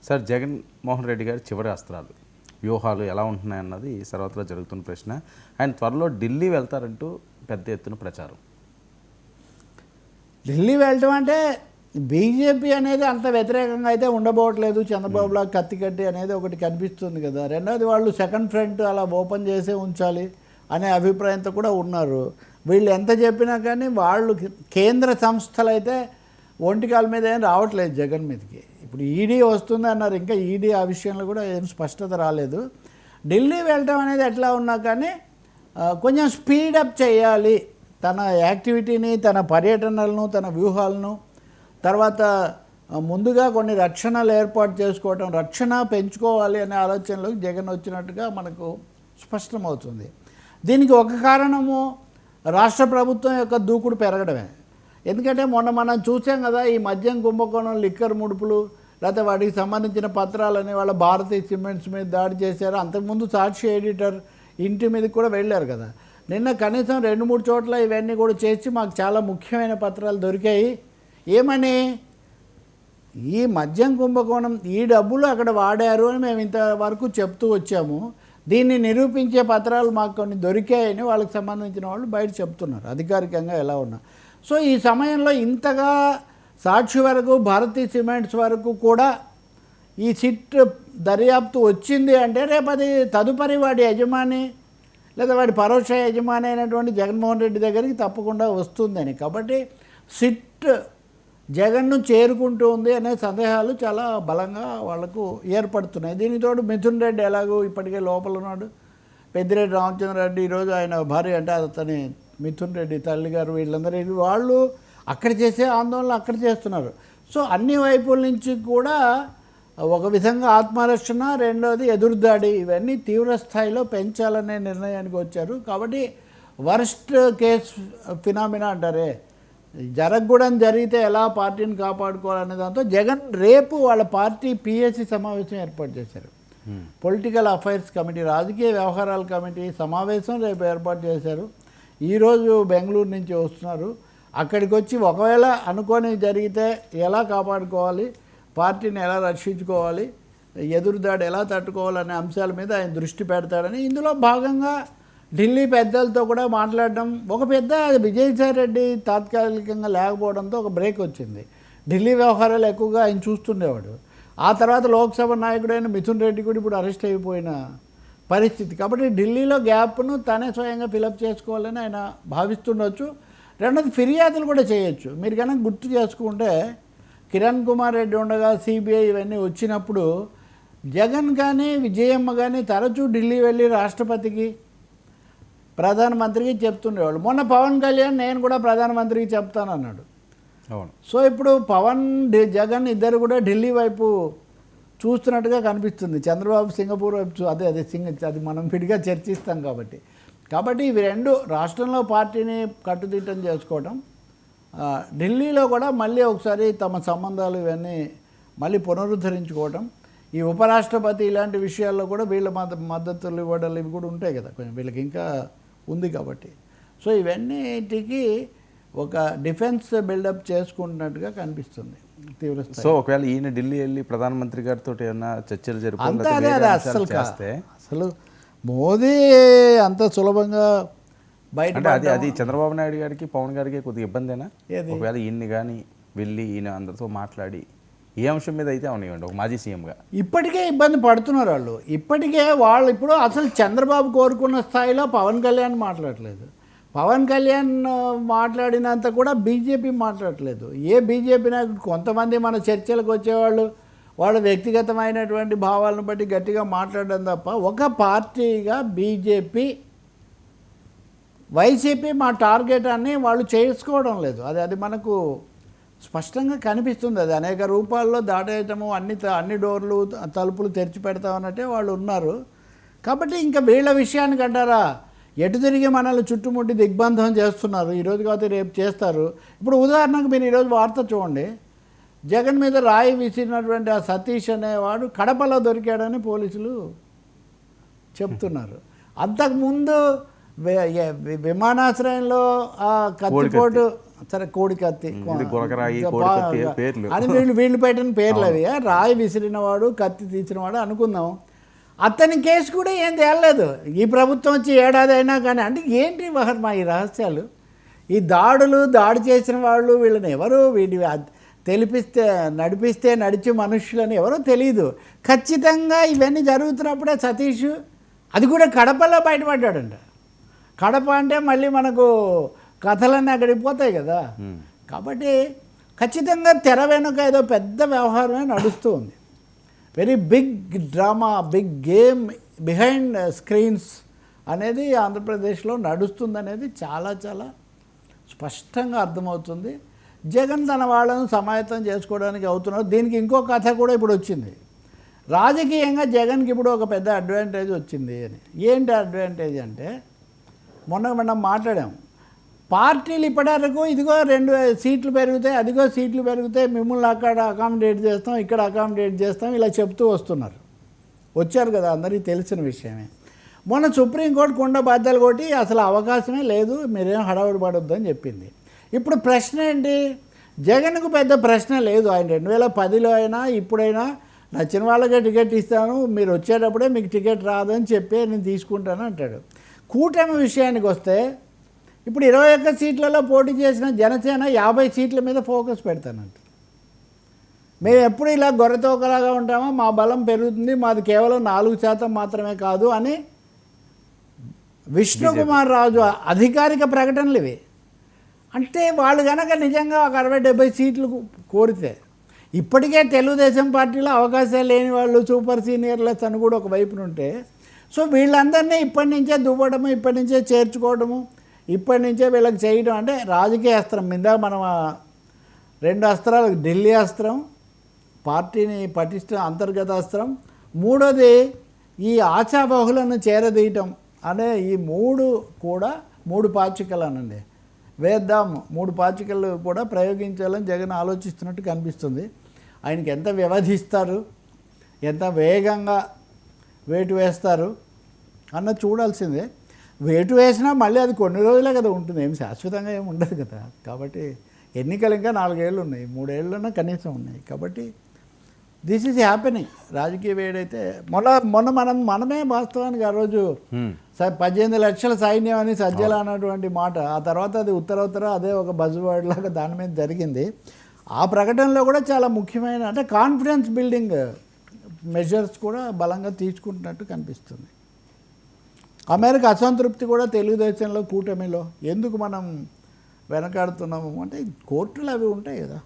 Sir, Jaganmohan Reddy గారి చివరి అస్త్రాలు వ్యూహాలు ఎలా ఉంటున్నాయన్నది సర్వత్రా జరుగుతున్న ప్రశ్న. ఆయన త్వరలో ఢిల్లీ వెళ్తారంటూ పెద్ద ఎత్తున ప్రచారం. ఢిల్లీ వెళ్ళటం అంటే బీజేపీ అనేది అంత వ్యతిరేకంగా అయితే ఉండబోవట్లేదు, చంద్రబాబులా కత్తి కట్టి అనేది ఒకటి కనిపిస్తుంది కదా. రెండోది వాళ్ళు సెకండ్ ఫ్రంట్ అలా ఓపెన్ చేసే ఉంచాలి అనే అభిప్రాయంతో కూడా ఉన్నారు. వీళ్ళు ఎంత చెప్పినా కానీ వాళ్ళు కేంద్ర సంస్థలు అయితే ఒంటికాల మీద ఏం రావట్లేదు జగన్ మీదకి. ఇప్పుడు ఈడీ వస్తుంది అన్నారు, ఇంకా ఈడీ ఆ విషయంలో కూడా ఏం స్పష్టత రాలేదు. ఢిల్లీ వెళ్ళటం అనేది ఎట్లా ఉన్నా కానీ కొంచెం స్పీడప్ చేయాలి తన యాక్టివిటీని, తన పర్యటనలను, తన వ్యూహాలను. తర్వాత ముందుగా కొన్ని రక్షణలు ఏర్పాటు చేసుకోవటం, రక్షణ పెంచుకోవాలి అనే ఆలోచనలో జగన్ వచ్చినట్టుగా మనకు స్పష్టమవుతుంది. దీనికి ఒక కారణము రాష్ట్ర ప్రభుత్వం యొక్క దూకుడు పెరగడమే. ఎందుకంటే మొన్న మనం చూసాం కదా, ఈ మద్యం కుంభకోణం, లిక్కర్ ముడుపులు, లేకపోతే వాటికి సంబంధించిన పత్రాలని వాళ్ళ భారతీయ సిమెంట్స్ మీద దాడి చేశారు. అంతకుముందు సాక్షి ఎడిటర్ ఇంటి మీదకి కూడా వెళ్ళారు కదా. నిన్న కనీసం 2-3 చోట్ల ఇవన్నీ కూడా చేసి మాకు చాలా ముఖ్యమైన పత్రాలు దొరికాయి. ఏమని, ఈ మద్యం కుంభకోణం ఈ డబ్బులు అక్కడ వాడారు అని మేము ఇంతవరకు చెప్తూ వచ్చాము, దీన్ని నిరూపించే పత్రాలు మాకు కొన్ని దొరికాయని వాళ్ళకి సంబంధించిన వాళ్ళు బయట చెప్తున్నారు అధికారికంగా ఎలా ఉన్నా. సో ఈ సమయంలో ఇంతగా సాక్షి వరకు, భారతీయ సిమెంట్స్ వరకు కూడా ఈ సిట్ దర్యాప్తు వచ్చింది అంటే రేపు అది తదుపరి వాడి యజమాని లేదా వాడి పరోక్ష యజమాని అయినటువంటి జగన్మోహన్ రెడ్డి దగ్గరికి తప్పకుండా వస్తుందని. కాబట్టి సిట్ జగన్ను చేరుకుంటూ ఉంది అనే సందేహాలు చాలా బలంగా వాళ్లకు ఏర్పడుతున్నాయి. దీనితోడు మిథున్ రెడ్డి ఎలాగో ఇప్పటికే లోపల ఉన్నాడు, పెద్దిరెడ్డి రామచంద్రారెడ్డి, ఈరోజు ఆయన భార్య అంటే అతని మిథున్ రెడ్డి తల్లిగారు, వీళ్ళందరూ వాళ్ళు అక్కడ చేసే ఆందోళన అక్కడ చేస్తున్నారు. సో అన్ని వైపుల నుంచి కూడా ఒక విధంగా ఆత్మరక్షణ, రెండోది ఎదురుదాడి, ఇవన్నీ తీవ్ర స్థాయిలో పెంచాలనే నిర్ణయానికి వచ్చారు. కాబట్టి వర్స్ట్ కేస్ ఫినామినా అంటారే, జరగకూడని జరిగితే ఎలా పార్టీని కాపాడుకోవాలనే దాంతో జగన్ రేపు వాళ్ళ పార్టీ పిఎస్సి సమావేశం ఏర్పాటు చేశారు. పొలిటికల్ అఫైర్స్ కమిటీ, రాజకీయ వ్యవహారాల కమిటీ సమావేశం రేపు ఏర్పాటు చేశారు. ఈరోజు బెంగళూరు నుంచి వస్తున్నారు. అక్కడికి వచ్చి ఒకవేళ అనుకోని జరిగితే ఎలా కాపాడుకోవాలి, పార్టీని ఎలా రక్షించుకోవాలి, ఎదురుదాడి ఎలా తట్టుకోవాలనే అంశాల మీద ఆయన దృష్టి పెడతాడని, ఇందులో భాగంగా ఢిల్లీ పెద్దలతో కూడా మాట్లాడడం. ఒక పెద్ద విజయసాయి రెడ్డి తాత్కాలికంగా లేకపోవడంతో ఒక బ్రేక్ వచ్చింది. ఢిల్లీ వ్యవహారాలు ఎక్కువగా ఆయన చూస్తుండేవాడు. ఆ తర్వాత లోక్సభ నాయకుడైన మిథున్ రెడ్డి కూడా ఇప్పుడు అరెస్ట్ అయిపోయిన పరిస్థితి. కాబట్టి ఢిల్లీలో గ్యాప్ను తనే స్వయంగా ఫిలప్ చేసుకోవాలని ఆయన భావిస్తుండొచ్చు. రెండోది ఫిర్యాదులు కూడా చేయొచ్చు. మీరు కనుక గుర్తు చేసుకుంటే కిరణ్ కుమార్ రెడ్డి ఉండగా సిబిఐ ఇవన్నీ వచ్చినప్పుడు జగన్ కానీ విజయమ్మ కానీ తరచూ ఢిల్లీ వెళ్ళి రాష్ట్రపతికి, ప్రధానమంత్రికి చెప్తుండేవాళ్ళు. మొన్న పవన్ కళ్యాణ్ నేను కూడా ప్రధానమంత్రికి చెప్తానన్నాడు. అవును. సో ఇప్పుడు పవన్ జగన్ ఇద్దరు కూడా ఢిల్లీ వైపు చూస్తున్నట్టుగా కనిపిస్తుంది. చంద్రబాబు సింగపూర్ వైపు అది మనం విడిగా చర్చిస్తాం కాబట్టి ఇవి రెండు, రాష్ట్రంలో పార్టీని కట్టుదిట్టం చేసుకోవడం, ఢిల్లీలో కూడా మళ్ళీ ఒకసారి తమ సంబంధాలు ఇవన్నీ మళ్ళీ పునరుద్ధరించుకోవడం, ఈ ఉపరాష్ట్రపతి ఇలాంటి విషయాల్లో కూడా వీళ్ళ మద్దతులు ఇవ్వడం ఇవి కూడా ఉంటాయి కదా, కొంచెం వీళ్ళకి ఇంకా ఉంది కాబట్టి. సో ఇవన్నిటికీ ఒక డిఫెన్స్ బిల్డప్ చేసుకుంటున్నట్టుగా కనిపిస్తుంది తీవ్ర స్థాయి. సో ఒకవేళ ఈయన ఢిల్లీ వెళ్ళి ప్రధానమంత్రి గారితో ఏమన్నా చర్చలు అంతా అదే అసలు మోదీ అంత సులభంగా బయట అది చంద్రబాబు నాయుడు గారికి, పవన్ గారికి కొద్దిగా ఇబ్బందేనా? ఒకవేళ ఈయన్ని కానీ వెళ్ళి ఈయన అందరితో మాట్లాడి ఏ అంశం మీద అయితే అవనివ్వండి, ఒక మాజీ సీఎంగా ఇప్పటికే ఇబ్బంది పడుతున్నారు వాళ్ళు. వాళ్ళు ఇప్పుడు అసలు చంద్రబాబు కోరుకున్న స్థాయిలో పవన్ కళ్యాణ్ మాట్లాడలేదు. పవన్ కళ్యాణ్ మాట్లాడినంత కూడా బీజేపీ మాట్లాడలేదు. ఏ బీజేపీ నాయకుడు, కొంతమంది మన చర్చలకు వచ్చేవాళ్ళు వాళ్ళ వ్యక్తిగతమైనటువంటి భావాలను బట్టి గట్టిగా మాట్లాడడం తప్ప ఒక పార్టీగా బీజేపీ, వైసీపీ మా టార్గెట్ అని వాళ్ళు చేసుకోవడం లేదు. అది మనకు స్పష్టంగా కనిపిస్తుంది. అది అనేక రూపాల్లో దాటేయటము, అన్ని డోర్లు తలుపులు తెరిచి పెడతామన్నట్టే వాళ్ళు ఉన్నారు. కాబట్టి ఇంకా వీళ్ళ విషయానికి అంటారా, ఎటు తిరిగి మనల్ని చుట్టుముట్టి దిగ్బంధం చేస్తున్నారు. ఈరోజు కాకపోతే రేపు చేస్తారు. ఇప్పుడు ఉదాహరణకు మీరు ఈరోజు వార్త చూడండి, జగన్ మీద రాయి విసిరినటువంటి ఆ సతీష్ అనేవాడు కడపలో దొరికాడని పోలీసులు చెప్తున్నారు. అంతకుముందు విమానాశ్రయంలో ఆ కత్తిపోటు సరే కోడి కత్తి ఇది గురకరాయి, కోడి కత్తి పేర్లు. అని వీళ్ళు పెట్టిన పేర్లు అవి. రాయి విసిరినవాడు కత్తి తీసినవాడు అనుకుందాం. అతని కేసు కూడా ఏం తేలలేదు. ఈ ప్రభుత్వం వచ్చి ఏడాది అయినా కానీ. అంటే ఏంటి మా ఈ రహస్యాలు? ఈ దాడి చేసిన వాళ్ళు వీళ్ళని ఎవరు వీడి నడిపిస్తే నడిచే మనుషులని ఎవరో తెలియదు. ఖచ్చితంగా ఇవన్నీ జరుగుతున్నప్పుడే సతీష్ అది కూడా కడపలో బయటపడ్డాడంట. కడప అంటే మళ్ళీ మనకు కథలన్నీ అక్కడికి పోతాయి కదా. కాబట్టి ఖచ్చితంగా తెర వెనుక ఏదో పెద్ద వ్యవహారమే నడుస్తూ ఉంది. Very big drama, big game behind screens అనేది ఆంధ్రప్రదేశ్లో నడుస్తుందనేది చాలా చాలా స్పష్టంగా అర్థమవుతుంది. జగన్ తన వాళ్ళను సమాయత్తం చేసుకోవడానికి అవుతున్నారు. దీనికి ఇంకో కథ కూడా ఇప్పుడు వచ్చింది. రాజకీయంగా జగన్కి ఇప్పుడు ఒక పెద్ద అడ్వాంటేజ్ వచ్చింది అని. ఏంటి అడ్వాంటేజ్ అంటే, మొన్న మనం మాట్లాడాం, పార్టీలు ఇప్పటివరకు ఇదిగో 2 సీట్లు పెరుగుతాయి, అదిగో సీట్లు పెరుగుతాయి, మిమ్మల్ని అక్కడ అకామిడేట్ చేస్తాం, ఇక్కడ అకామిడేట్ చేస్తాం, ఇలా చెప్తూ వచ్చారు కదా, అందరికీ తెలిసిన విషయమే. మొన్న సుప్రీంకోర్టు కొండ బాధ్యతలు కొట్టి అసలు అవకాశమే లేదు, మీరేం హడావుడి పడొద్దని చెప్పింది. ఇప్పుడు ప్రశ్న ఏంటి? జగన్కు పెద్ద ప్రశ్న లేదు. ఆయన 2010లో అయినా ఇప్పుడైనా నచ్చిన వాళ్ళకే టికెట్ ఇస్తాను, మీరు వచ్చేటప్పుడే మీకు టికెట్ రాదని చెప్పి నేను తీసుకుంటాను అంటాడు. కూటమి విషయానికి వస్తే ఇప్పుడు 21 సీట్లలో పోటీ చేసిన జనసేన 50 సీట్ల మీద ఫోకస్ పెడతానంట. మేము ఎప్పుడు ఇలా గొర్రెతోకలాగా ఉంటామో, మా బలం పెరుగుతుంది, మాది కేవలం 4% మాత్రమే కాదు అని విష్ణుకుమార్ రాజు అధికారిక ప్రకటనలు ఇవి. అంటే వాళ్ళు కనుక నిజంగా ఒక 60-70 సీట్లు కోరితే, ఇప్పటికే తెలుగుదేశం పార్టీలో అవకాశాలు లేని వాళ్ళు సూపర్ సీనియర్లెస్ అని కూడా ఒక వైపున ఉంటే, సో వీళ్ళందరినీ ఇప్పటి నుంచే దువ్వడము, ఇప్పటి నుంచే చేర్చుకోవడము, ఇప్పటి నుంచే వీళ్ళకి చేయడం అంటే రాజకీయ అస్త్రం మీద మనం 2 అస్త్రాలు, ఢిల్లీ అస్త్రం, పార్టీని పటిష్ట అంతర్గత అస్త్రం, మూడోది ఈ ఆశాబహులను చేరదీయటం అనే ఈ 3 కూడా 3 పాచికలు అనండి వేద్దాం, 3 పాచికలు కూడా ప్రయోగించాలని జగన్ ఆలోచిస్తున్నట్టు కనిపిస్తుంది. ఆయనకి ఎంత వ్యవధిస్తారు, ఎంత వేగంగా వేటు వేస్తారు అన్న చూడాల్సిందే. వేటు వేసినా మళ్ళీ అది కొన్ని రోజులే కదా ఉంటుంది, ఏమి శాశ్వతంగా ఏమి ఉండదు కదా. కాబట్టి ఎన్నికలు ఇంకా 4 ఏళ్ళు ఉన్నాయి, 3 ఏళ్ళన్నా కనీసం ఉన్నాయి. కాబట్టి దిస్ ఈజ్ హ్యాపెనింగ్. రాజకీయ వేడైతే మొన్న మనమే వాస్తవానికి ఆ రోజు 18 లక్షల సైన్యం అని సజ్జల అన్నటువంటి మాట, ఆ తర్వాత అది ఉత్తర అదే ఒక బజ్వర్డ్ లాగా దాని మీద జరిగింది. ఆ ప్రకటనలో కూడా చాలా ముఖ్యమైన అంటే కాన్ఫిడెన్స్ బిల్డింగ్ మెజర్స్ కూడా బలంగా తీసుకుంటున్నట్టు కనిపిస్తుంది. అమెరికా అసంతృప్తి కూడా తెలుగుదేశంలో కూటమిలో ఎందుకు మనం వెనకాడుతున్నాము అంటే కోర్టులు అవి ఉంటాయి కదా.